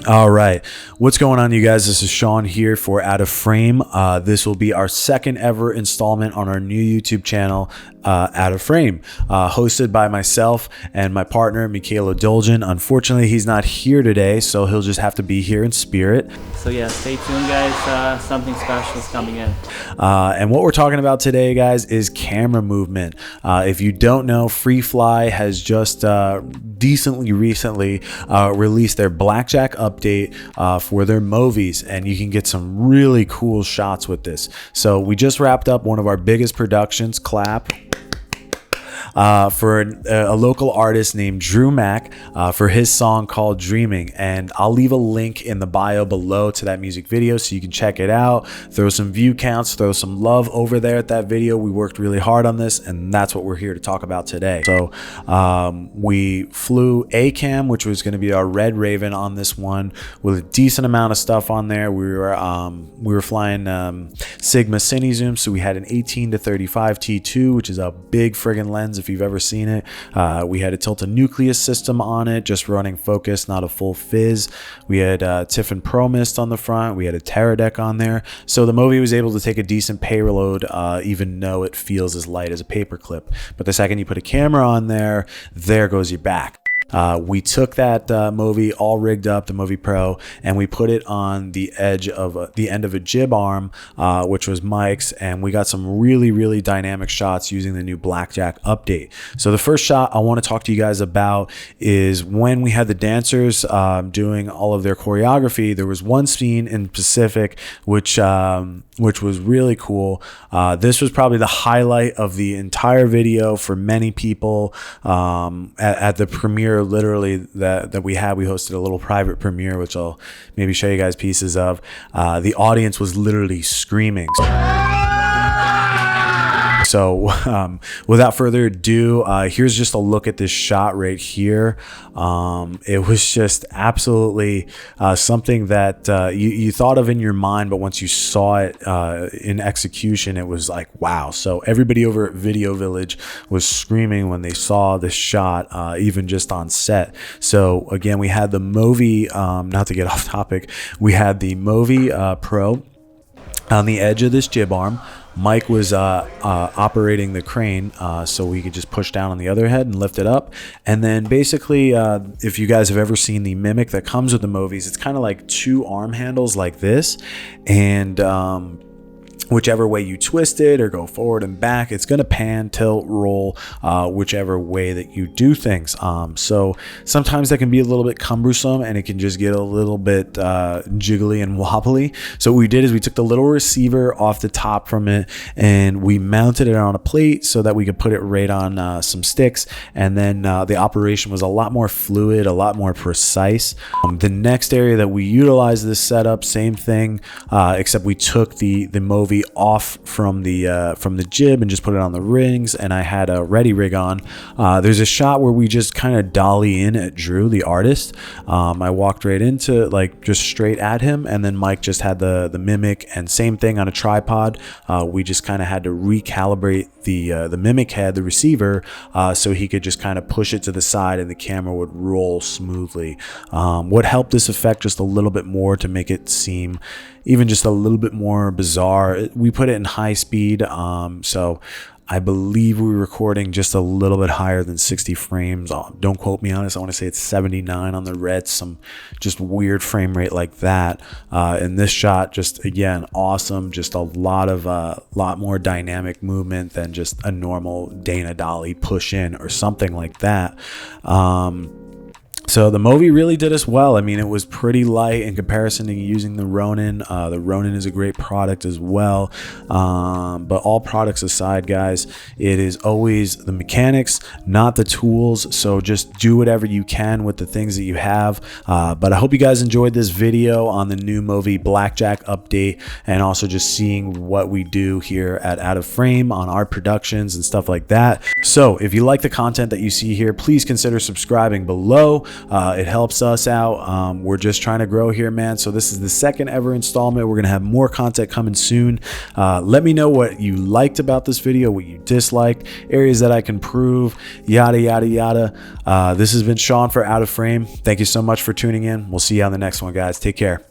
All right, what's going on, you guys? This is Sean here for Out of Frame. This will be our second ever installment on our new YouTube channel, Out of Frame, hosted by myself and my partner, Mikhailo Doljan. Unfortunately, he's not here today, so he'll just have to be here in spirit. So yeah, stay tuned, guys. Something special is coming in. And what we're talking about today, guys, is camera movement. If you don't know, Freefly has just recently released their Blackjack update for their Movies, and you can get some really cool shots with this. So we just wrapped up one of our biggest productions, clap, for a local artist named Drew Mack for his song called Dreaming. And I'll leave a link in the bio below to that music video so you can check it out, throw some view counts, throw some love over there at that video. We worked really hard on this, and that's what we're here to talk about today. So we flew A-Cam, which was going to be our Red Raven on this one, with a decent amount of stuff on there. We were flying Sigma Cine Zoom, so we had an 18-35 T2, which is a big friggin' lens if you've ever seen it. We had a tilt nucleus system on it, just running focus, not a full fizz. We had Tiffin Pro Mist on the front. We had a Teradek on there, so the Movi was able to take a decent payload, even though it feels as light as a paperclip. But the second you put a camera on there, there goes your back. We took that Movi all rigged up, the Movi Pro, and we put it on the edge of the end of a jib arm, which was Mike's, and we got some really dynamic shots using the new Blackjack update. So the first shot I want to talk to you guys about is when we had the dancers doing all of their choreography. There was one scene in Pacific which was really cool. This was probably the highlight of the entire video for many people. At the premiere, literally, that we hosted a little private premiere, which I'll maybe show you guys pieces of. The audience was literally screaming. So without further ado, here's just a look at this shot right here. It was just absolutely something that you thought of in your mind, but once you saw it in execution, it was like, wow. So everybody over at Video Village was screaming when they saw this shot, even just on set. So again, we had the Movi, not to get off topic, we had the Movi Pro on the edge of this jib arm. Mike was operating the crane, so we could just push down on the other head and lift it up. And then basically, if you guys have ever seen the Mimic that comes with the Movies, it's kind of like two arm handles like this, and whichever way you twist it or go forward and back, it's going to pan, tilt, roll, whichever way that you do things. So sometimes that can be a little bit cumbersome, and it can just get a little bit jiggly and wobbly. So what we did is we took the little receiver off the top from it, and we mounted it on a plate so that we could put it right on some sticks. And then the operation was a lot more fluid, a lot more precise. The next area that we utilized this setup, same thing, except we took the Movi off from the jib and just put it on the rings, and I had a ready rig on. There's a shot where we just kind of dolly in at Drew, the artist. I walked right into, like, just straight at him, and then Mike just had the Mimic, and same thing on a tripod. We just kind of had to recalibrate the Mimic head, the receiver, so he could just kind of push it to the side and the camera would roll smoothly. What helped this effect just a little bit more to make it seem even just a little bit more bizarre, we put it in high speed, so I believe we were recording just a little bit higher than 60 frames. Don't quote me on this. I want to say it's 79 on the red, some just weird frame rate like that. And this shot, just again, awesome. Just a lot more dynamic movement than just a normal Dana Dolly push in or something like that. So the Movi really did us well. I mean, it was pretty light in comparison to using the Ronin. The Ronin is a great product as well. But all products aside, guys, it is always the mechanics, not the tools. So just do whatever you can with the things that you have. But I hope you guys enjoyed this video on the new Movi Blackjack update, and also just seeing what we do here at Out of Frame on our productions and stuff like that. So if you like the content that you see here, please consider subscribing below. It helps us out. We're just trying to grow here, man. So this is the second ever installment. We're going to have more content coming soon. Let me know what you liked about this video, what you disliked, areas that I can improve, yada, yada, yada. This has been Sean for Out of Frame. Thank you so much for tuning in. We'll see you on the next one, guys. Take care.